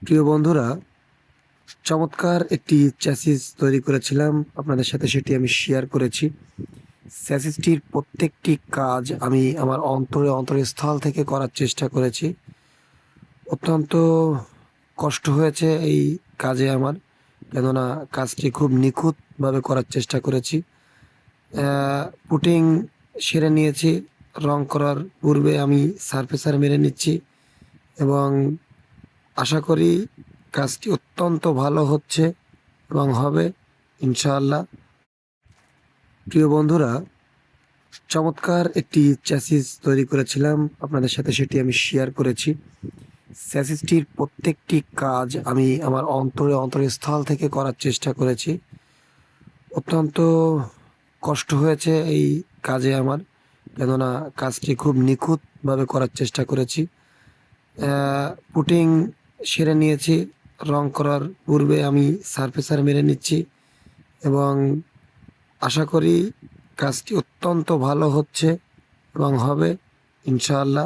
প্রিয় বন্ধুরা, চমৎকার একটি চ্যাসিস তৈরি করেছিলাম। আপনাদের সাথে সেটি আমি শেয়ার করেছি। চ্যাসিসটির প্রত্যেকটি কাজ আমি আমার অন্তরস্থল থেকে করার চেষ্টা করেছি। অত্যন্ত কষ্ট হয়েছে এই কাজে আমার, কেননা কাজটি খুব নিখুঁতভাবে করার চেষ্টা করেছি। পুটিং সেরে নিয়েছি। রং করার পূর্বে আমি সারফেসার মেরে নিচ্ছি এবং আশা করি কাজটি অত্যন্ত ভালো হচ্ছে এবং হবে ইনশাআল্লাহ। প্রিয় বন্ধুরা, চমৎকার একটি চ্যাসিস তৈরি করেছিলাম। আপনাদের সাথে সেটি আমি শেয়ার করেছি। চ্যাসিসটির প্রত্যেকটি কাজ আমি আমার অন্তরস্থল থেকে করার চেষ্টা করেছি। অত্যন্ত কষ্ট হয়েছে এই কাজে আমার, কেননা কাজটি খুব নিখুঁতভাবে করার চেষ্টা করেছি। পুটিং সেরে নিয়েছি। রং করার পূর্বে আমি সারফেসার মেরে নিচ্ছি এবং আশা করি কাজটি অত্যন্ত ভালো হচ্ছে এবং হবে ইনশাআল্লাহ।